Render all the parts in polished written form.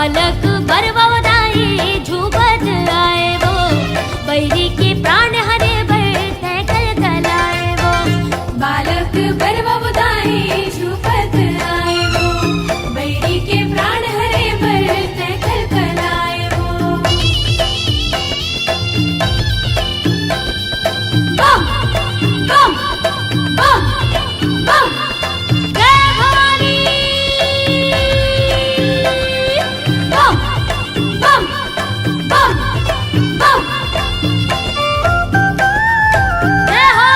बालक बरबवदाई झूपत आए वो, बैरी के प्राण हरे बढ़ते कल कलाए वो। बालक बरबवदाई झूपत आए वो, बैरी के प्राण हरे बढ़ते कल कलाए वो। बम बम बम बम, जय भवानी। बम बम बम बम, जय हो।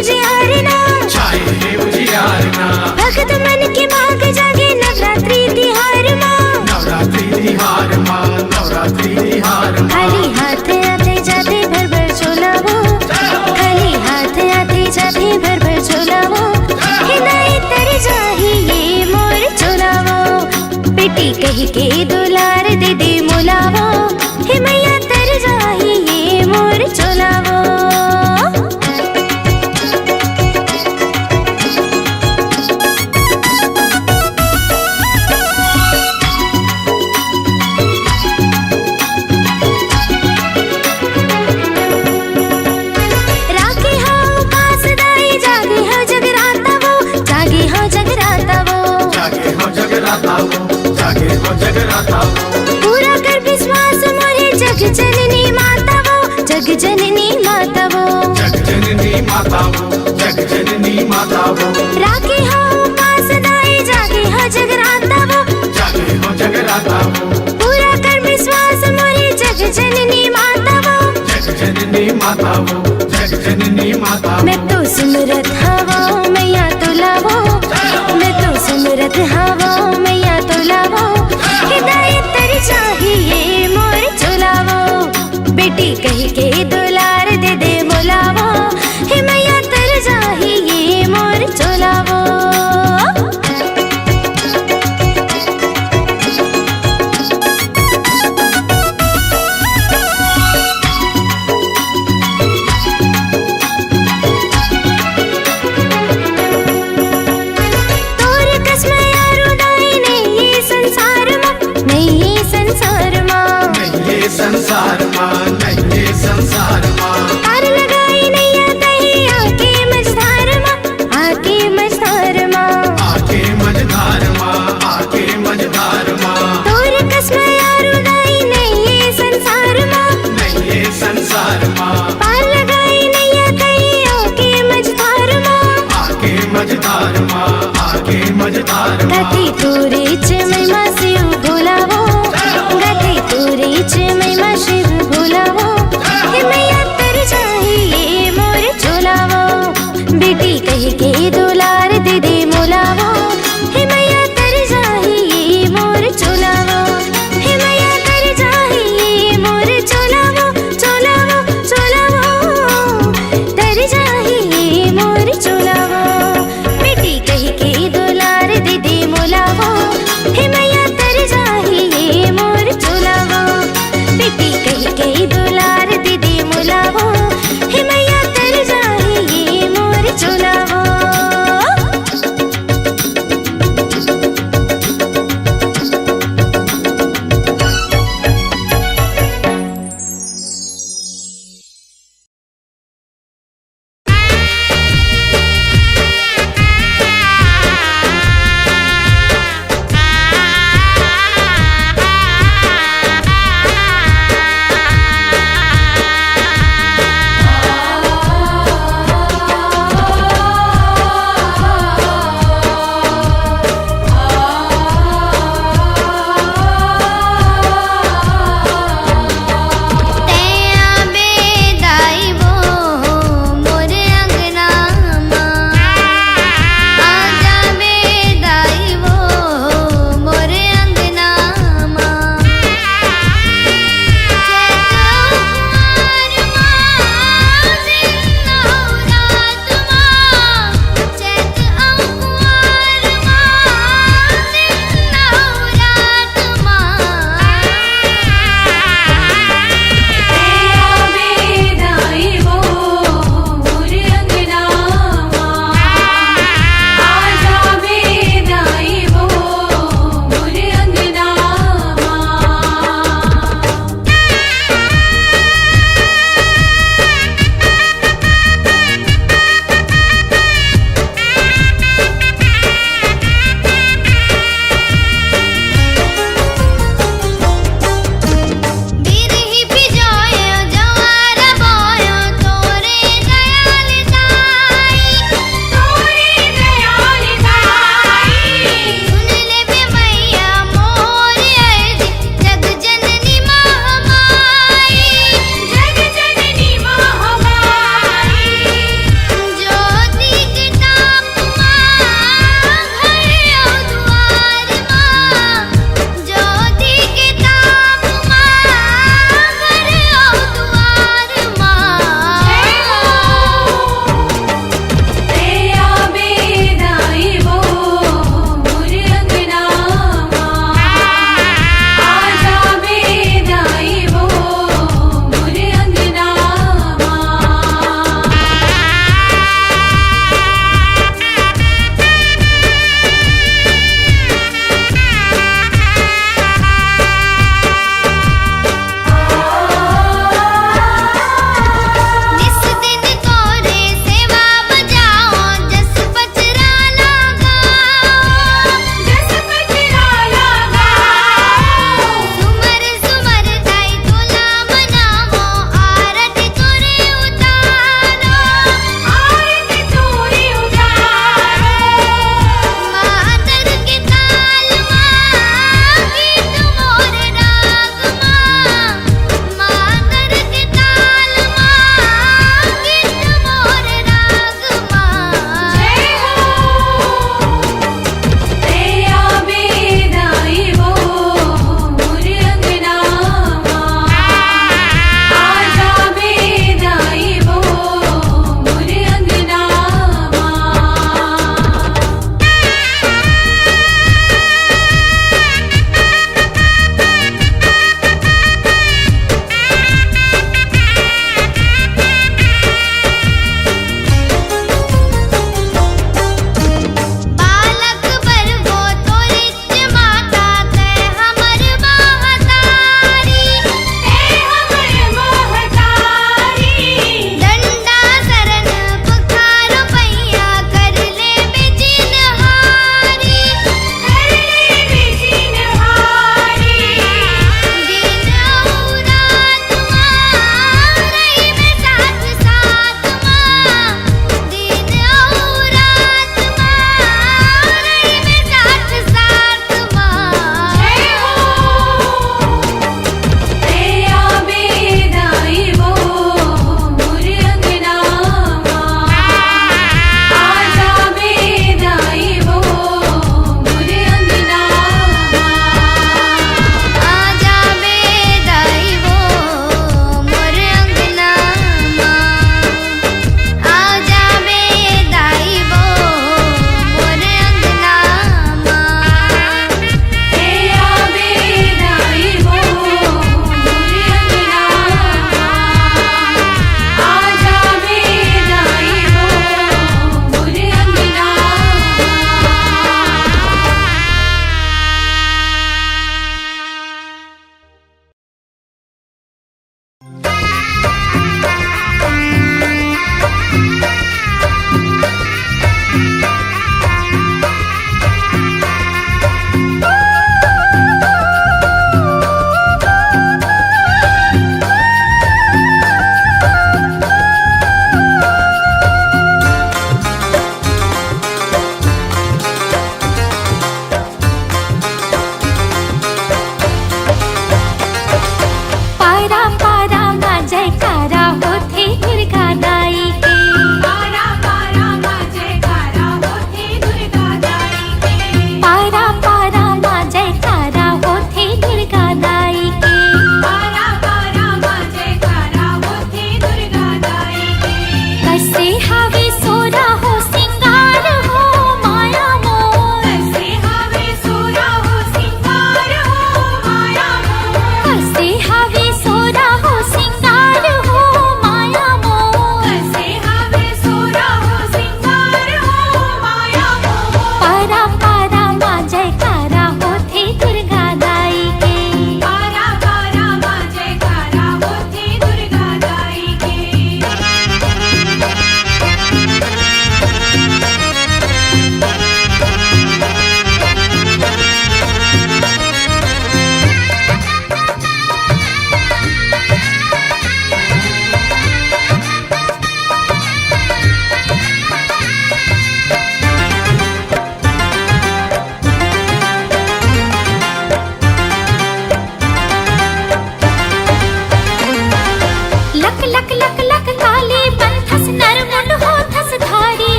उजियारना, छाए है उजियारना। भक्त मन के भाग जागे नवरात्रि तिहार माँ, नवरात्रि तिहार माँ, नवरात्रि तिहार माँ। खाली हाथ आते जाते भर भर झोला वो, खाली हाथ आते जाते भर भर झोला वो, हिदायत तर जाही ये मोर झोला वो, बेटी कही के दुलार दे दे मोलावो, हे मैया तर जाही ये मोर झोला वो। राखे हो पास दाई जागे हो जगराता वो, जागे हो जगराता वो, जागे हो जगराता वो, जागे हो जगराता वो। पूरा कर विश्वास मोरे जग जननी माता वो, जग जननी माता वो, जग जननी माता वो, जग जननी माता वो। राखे हो पास दाई जागे हो जगराता वो, जागे हो जगराता वो, पूरा कर विश्वास मोरे जग जननी माता वो, जग जननी माता वो, जग जननी माता वो। मैं तो सुमरत हवा मैया तो लावो, मैं तो सुमरत हवा मैया तो लावो, हिदायत तर चाहिए मोर झोलावो, बेटी कही के दुलार दे दे मोलावो, हे मैया तर चाहिए मोर झोलावो। तोर कसम यारो दाई नहीं ये संसार माँ, नहीं ये संसार माँ, नहीं ये संसार माँ, नहीं ये संसार माँ। पार लगाई नहीं आता ही आके मझधार माँ, आके मझधार माँ, आके मझधार माँ, आके मझधार माँ। तोर कसम यारो दाई नहीं ये संसार माँ, नहीं ये संसार माँ, पार लगाई नहीं आता ही आके मझधार माँ, आके मझधार माँ, आके मझधार माँ। गाती तोरे चमई माँ शिव भोलावो, गाती तोरे चमई माँ शिव भोलावो, हे मैया तर चाहिए मोर झोलावो, बेटी कही के दुलार दे दे मोलावो, हे मैया तर चाहिए मोर झोलावो, हे मैया तर चाहिए मोर झोलावो, झोलावो झोलावो, तर चाहिए मोर झोलावो, बेटी कही के दुलार दे दे मोलावो, हे मैया तर चाहिए मोर झोलावो, बेटी कही के दुलार दे दे मोलावो, हे मैया तर चाहिए मोर झोलावो।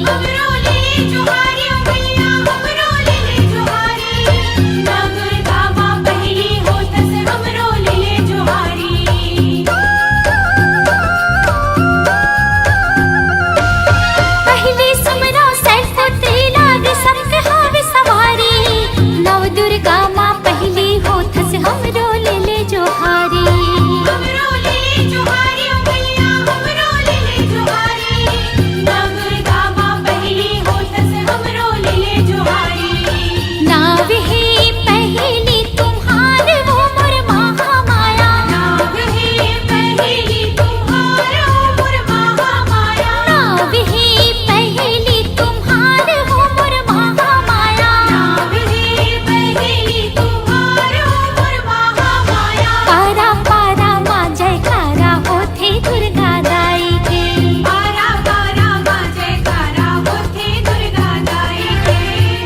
हमरो ले जुहारी ओ मैया हमरो ले जुहारी ना दुर्गा माँ पहली होतस हमरो ले जुहारी पहले सुमरो सैफ लाग सबके हावे सवारी नव दुर्गा माँ पहली होतस हमरो ले जोहारी हमरो ले जुहारी ओ मैया हमरो ले जुहारी ना दुर्गा माँ पहली होतस हमरो ले जुहारी नाव है पहली तुम्हार वो मोर महामाया नाव है पहली तुम्हारो मोर महामाया नाव है पहली तुम्हार वो मोर महामाया नाव है पहली तुम्हारो मोर महामाया पारा पारा माँ जयकारा होथे दुर्गा दाई के पारा पारा माँ जयकारा होथे दुर्गा दाई के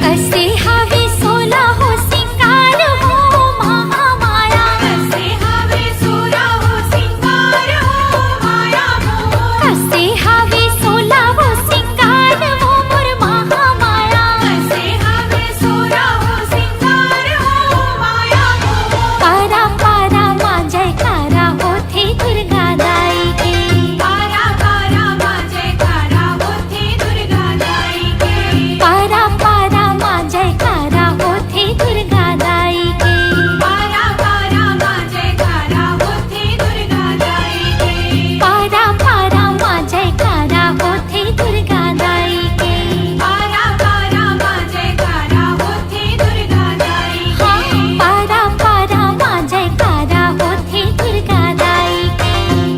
कसे हावे सोला हो सिंगार हो महामाया कसे हावे सोरा हो सिंगार हो माया मोर कसे हावे सोला हो सिंगार हो मोर महामाया कसे हावे सोरा हो सिंगार हो माया मोर पारा पारा माँ जयकारा होथे दुर्गा दाई के पारा पारा माँ जयकारा होथे दुर्गा दाई के पारा पारा माँ जयकारा होथे दुर्गा दाई के पारा पारा माँ जयकारा होथे दुर्गा दाई के पारा पारा माँ जयकारा होथे दुर्गा दाई के पारा पारा माँ जयकारा होथे दुर्गा दाई हाँ के पारा पारा माँ जयकारा होथे दुर्गा दाई के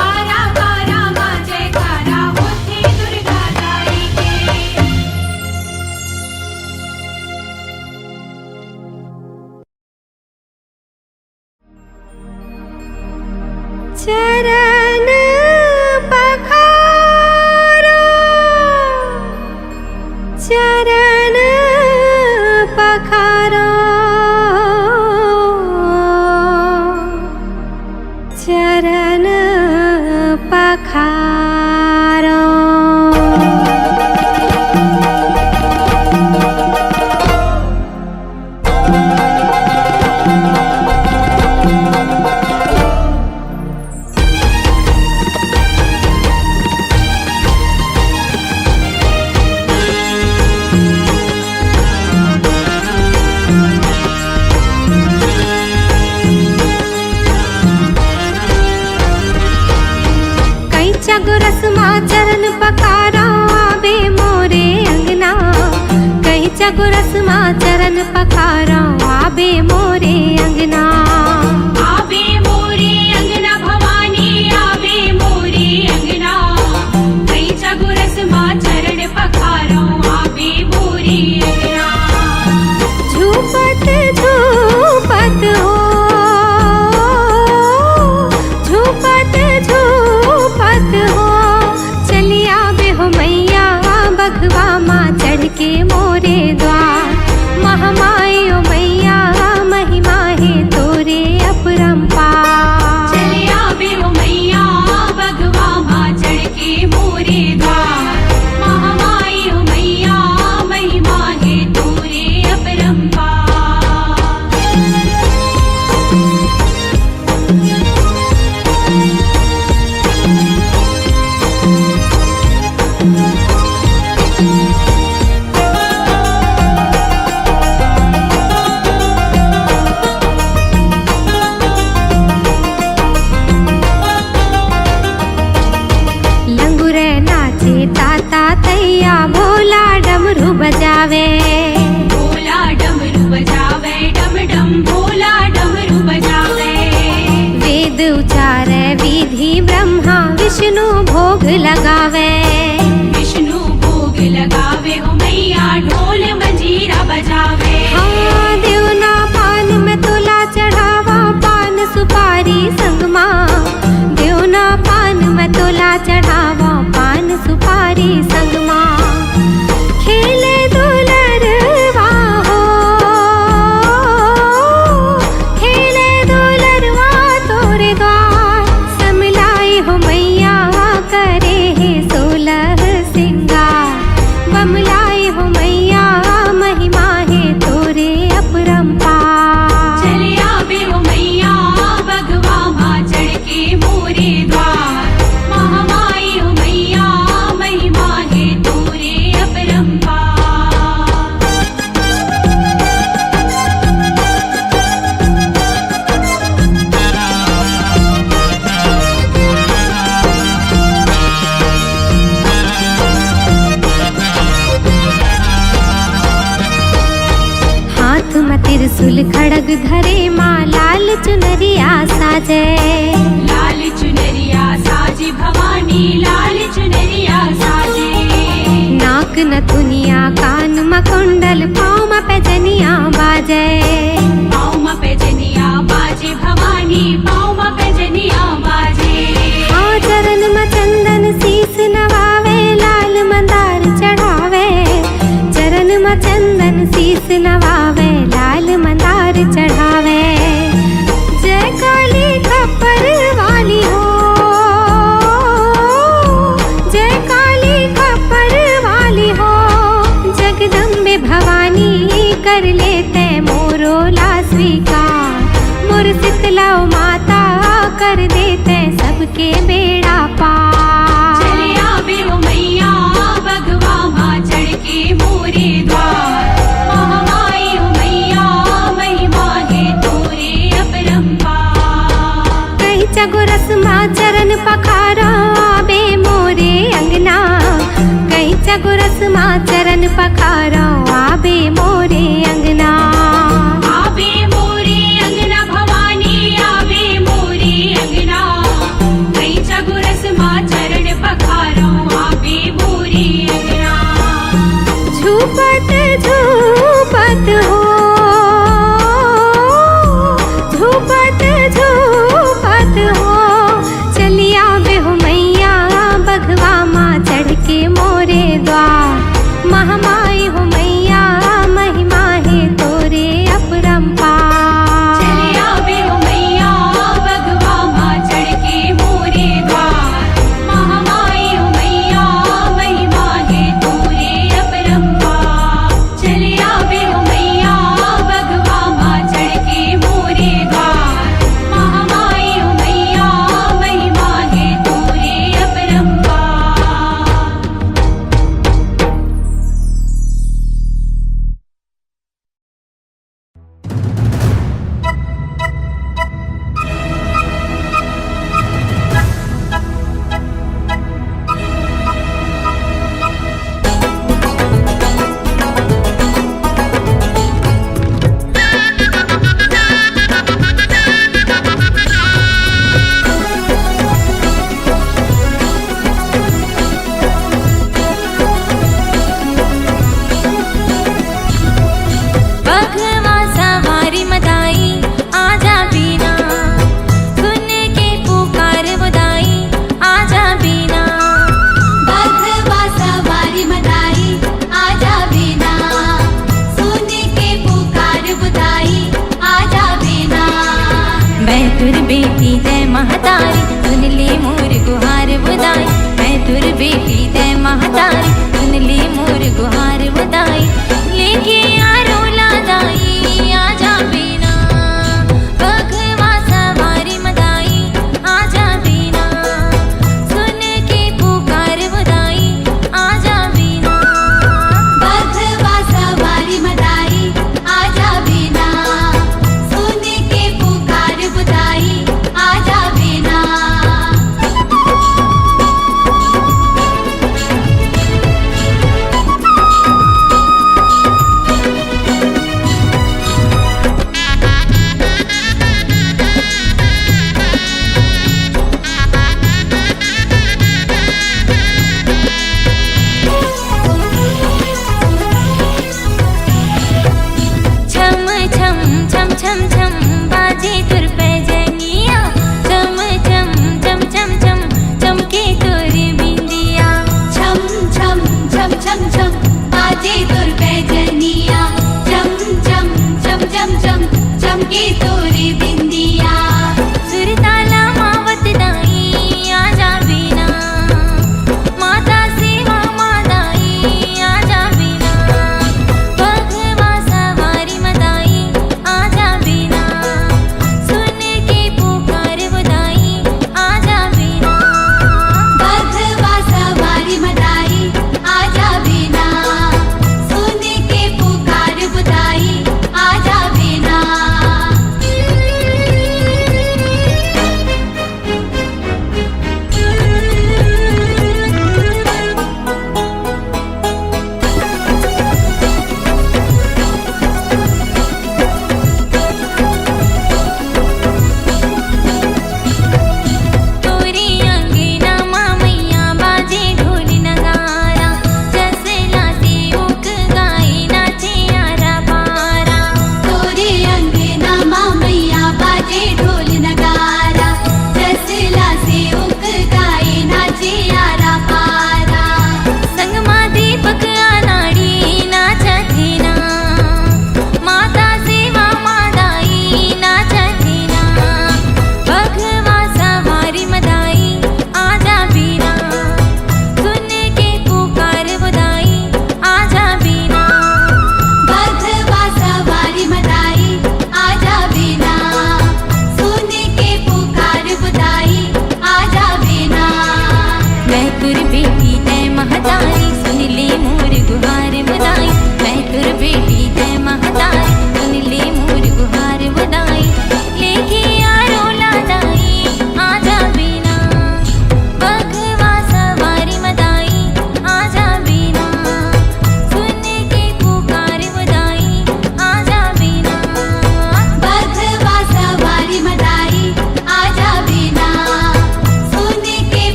पारा पारा माँ जयकारा होथे दुर्गा दाई के चरण पखारो चरण पखारो चरण पखारो कैचा गुरसमा चरण पखारो आबे मोरे अंगना कैचा गुरसमा चरण पखारो आबे मोरे अंगना आवे मोरे अंगना भवानी आवे मोरे अंगना कैचा गुरस माँ चरण पखारो आवे मोरे अंगना झूपत झूपत हो झूपत झूपत हो चली आवे हो मैया बघवा माँ चढ़ के मोरे द्वार महामाई ओ मैया महिमा है तोरे अपरंपार चले आवे हो मैया भगवा माँ चढ़ के मोरे द्वार महामाई हो मैया महिमा है तोरे अपरंपार लंगुर नाचे ताता तैया भोला डमरू बजावे भोला डमरू बजावे डम डम भोला डमरू बजावे वेद उचारे विधि ब्रह्मा विष्णु भोग लगावे विष्णु भोग लगावे हो मैया ढोल मंजीरा बजावे हाँ देवना पान में तोला चढ़ावा पान सुपारी संगमा देवना पान में तोला चढ़ावा पान सुपारी संगमा खेले दुलरवा हो खेले दुलरवा तोरे द्वार समलाई हो मैया करे है 16 सिंगार बम त्रिशूल खड़ग धरे माँ लाल चुनरिया साजे। लाल चुनरिया साजे भवानी लाल चुनरिया साजे। नाक नथुनिया कान मकुंडल पाँव में पैजनिया बाजे। पाँव में पैजनिया बाजे भवानी पाँव में पैजनिया बाजे। हाँ चरण में चंदन शीस नवावे लाल मंदार चढ़ावे। चरण में चंदन शीस नवावे लाल मंदार चढ़ावे। जय काली खप्पर वाली हो, जय काली खप्पर वाली हो। जगदम्बे भवानी कर लेते मोरो ला स्वीकार। मोर शीतला माता कर देते सबके बेड़ा पार। चले आवे ओ मैया बगवा माँ चढ़ के मोरे द्वार। महामाई ओ मैया महिमा है तोरे अपरंपार। कहीं चगुरस माँ चरण पखारो आबे मोरे अंगना। कहीं चगुरस माँ चरण पखारो आबे मोरे अंगना। आवे मोरे अंगना भवानी आवे मोरे अंगना। कई चगुरस माँ चरण पखारो आवे मोरे अंगना। झूपत झूपत हो, झूपत झूपत हो। चलिया बेहो मैया बघवा माँ चढ़ के मोरे द्वार। महामाई हो मैया महिमा है तो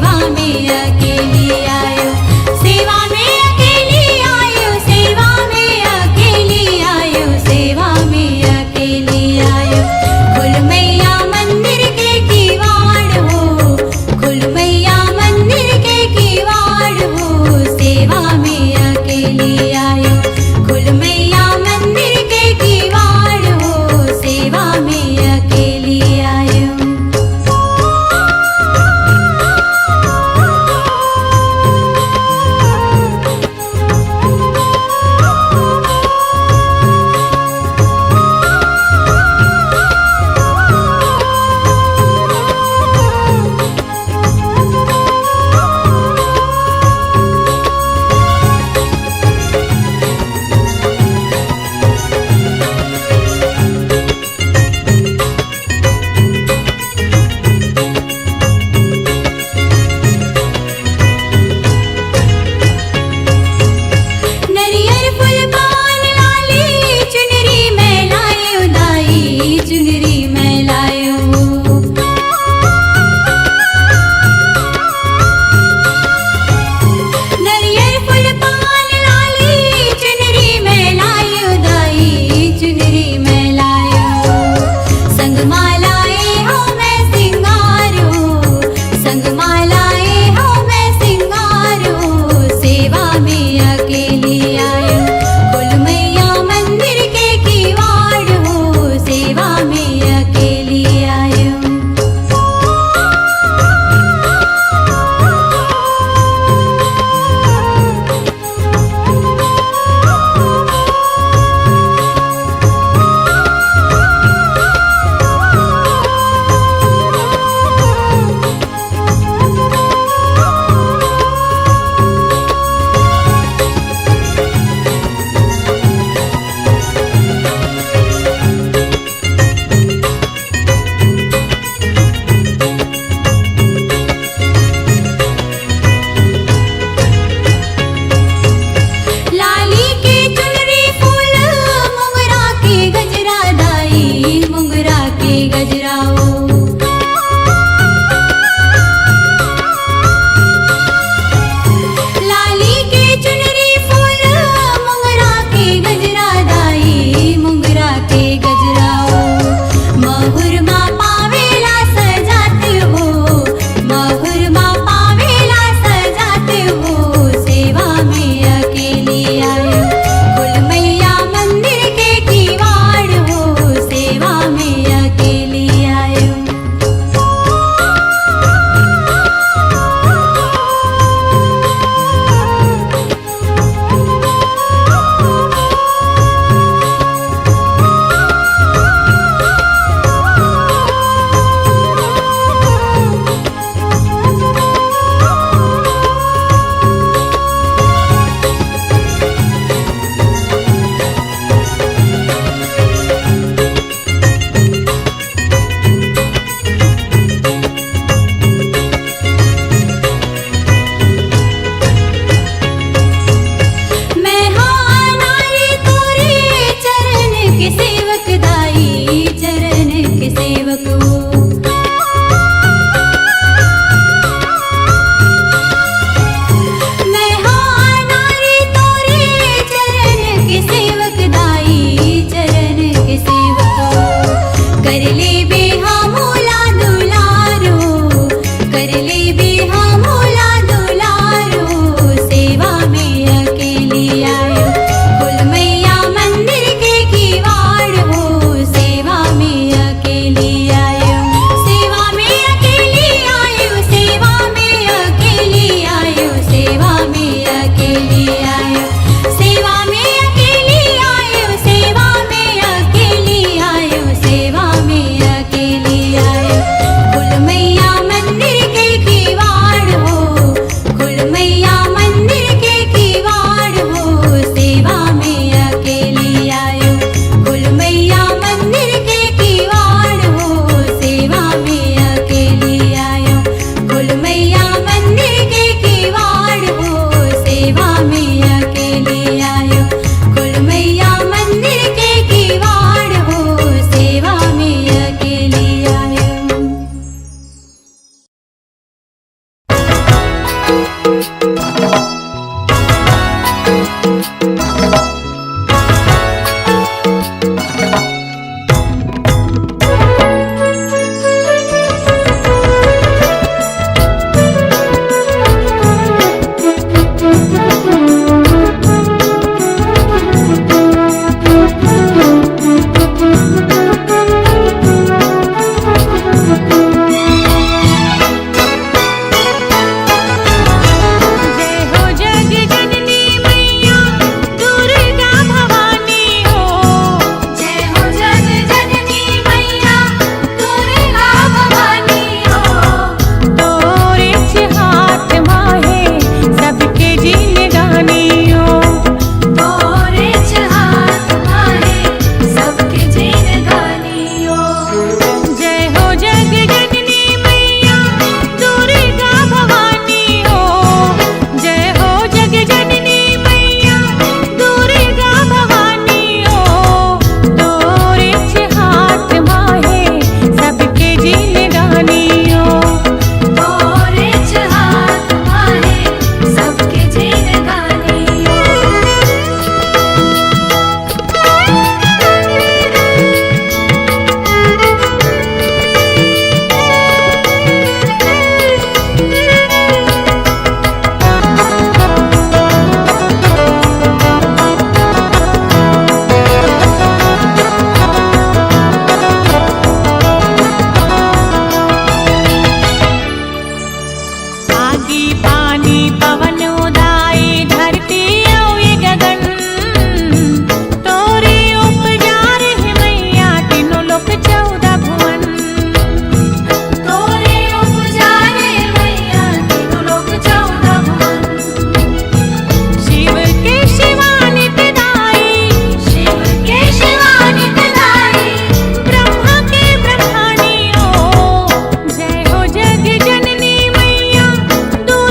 सेवा में अकेली आयो, सेवा में अकेली आयो, सेवा में अकेली आयो, सेवा में अकेली आयो। खुल मैया मंदिर के किवाड़ हो, खुल मैया मंदिर के किवाड़ हो, सेवा में अकेली आयो, खुल मैया मंदिर के किवाड़ हो, सेवा में अकेली आयो।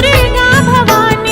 भवानी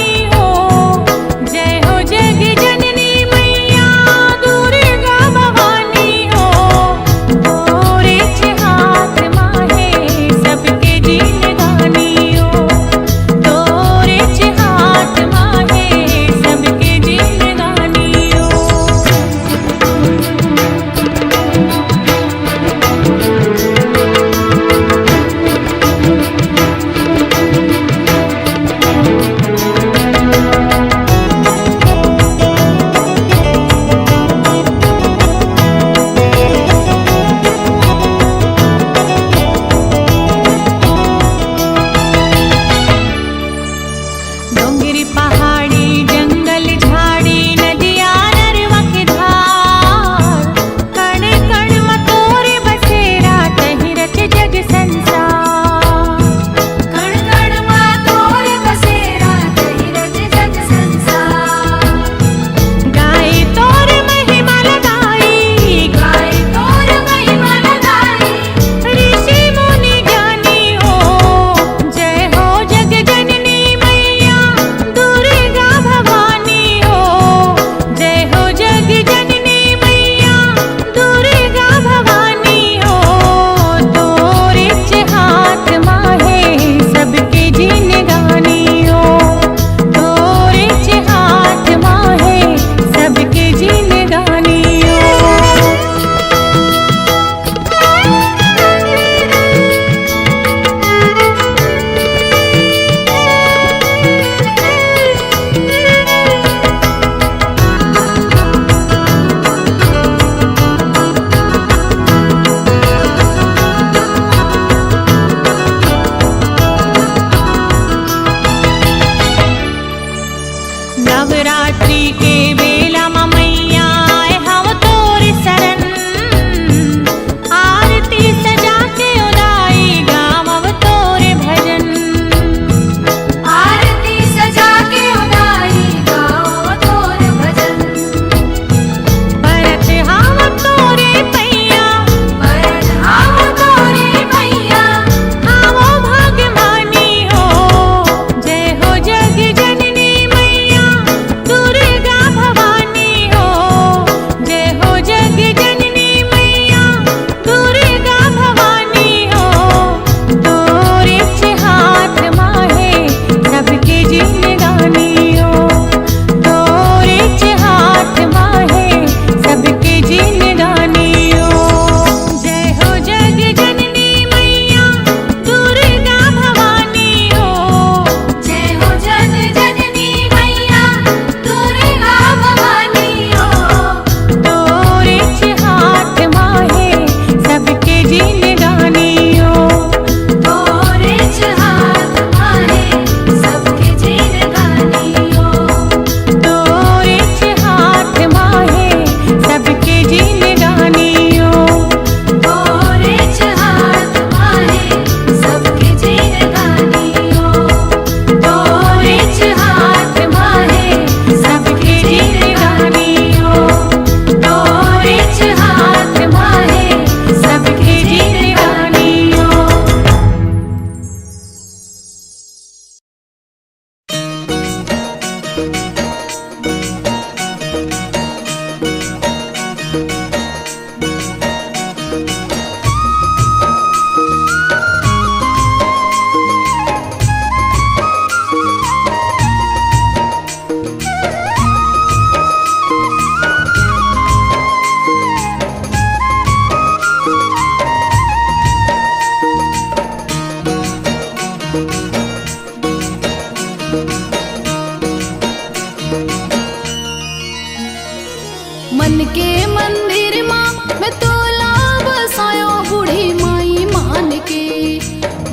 मन के मंदिर माँ मैं तोला बसायो बूढ़ी माई मान के।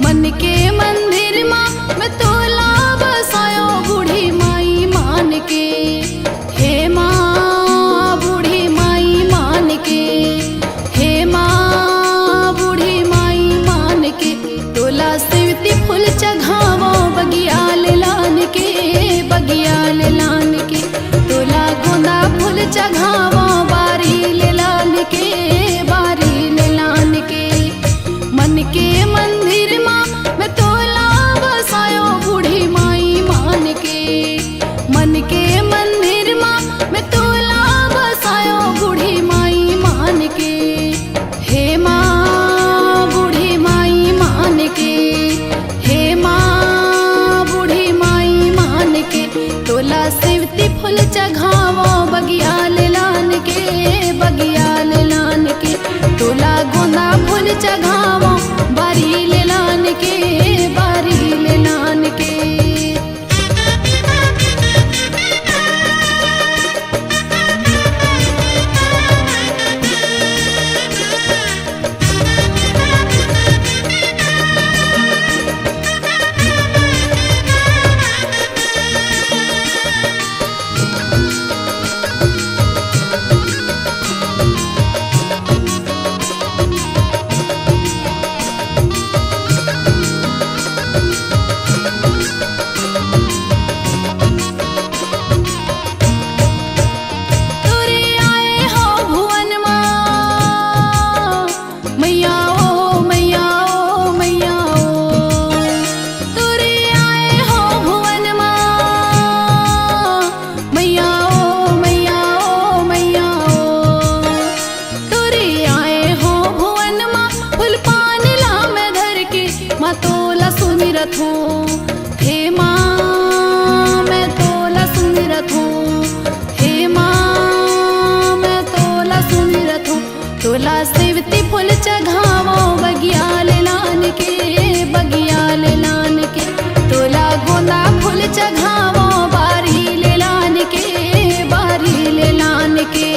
मन के मंदिर माँ मैं तोला बसायो बूढ़ी माई मान के। हे माँ बूढ़ी माई मान के, हे माँ बूढ़ी माई मान के। तोला सेवती फूल चघावो बगियाल लान के, बगियाल लान के। तोला गोंदा फूल चघावो बारी ले लान के, बारी ले लान के। मन के मंदिर माँ मैं तोला बसायो बूढ़ी माई मान के। मन के मंदिर माँ मैं तोला बसायो बूढ़ी माई मान के। हे माँ बूढ़ी माई मान के, हे माँ बूढ़ी माई मान के। तोला सेवती फूल चघावो बगियाल लान के, बगियाल लान के। तोला गोंदा फूल चघावो बारी ले लान के, बारी ले लान के। तोरे आए हो भुवन माँ मैया ओ मैया ओ मैया ओ। तोरे आए हो भुवन माँ मैया ओ मैया ओ मैया ओ। तोरे आए हो भुवन माँ फूल पान ला मैं धर के माँ तोला सुमिरत हूँ। हे माँ मैं तोला सुमिरत हूँ, हे माँ मैं तोला सुमिरत हूँ। तोला सेवती फूल चघावो बगियाल लान के, बगियाल लान के। तोला गोंदा फूल चघावो बारी ले लान के, बारी ले लान के।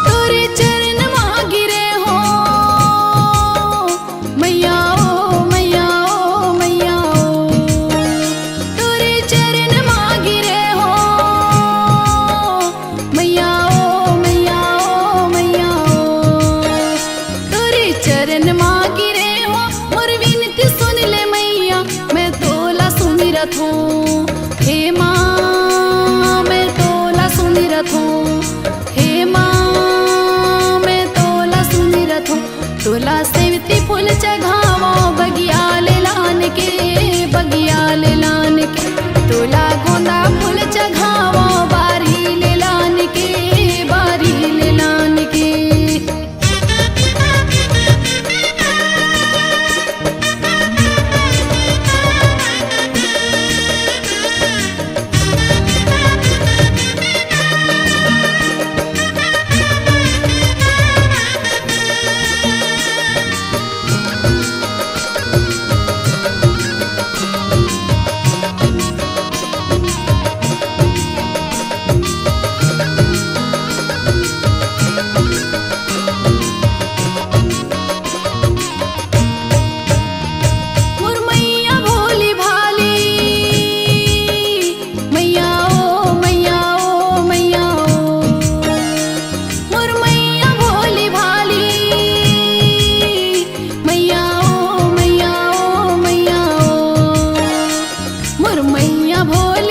तोरे चरण माँ गिरे हो मैया ओ मैया ओ मैया ओ। तोरे चरण माँ गिरे हो मैया ओ मैया ओ मैया ओ। तोरे चरण माँ गिरे हो मोर विनती सुन ले मैया मैं तोला सुमिरत हूँ। हे माँ मैं तोला सुमिरत हूँ, हे माँ मैं तोला सुमिरत हूँ। तोला सेवती फूल चघावो बगियाल लान के, बगियाल लान के। तोला गोंदा फूल चघावो बारी ले लान के, बारी ले लान के। मोर मैया भोली भाली मैया ओ मैया ओ मैया ओ। मोर मैया भोली भाली मैया ओ मैया ओ मैया ओ। मोर मैया भोली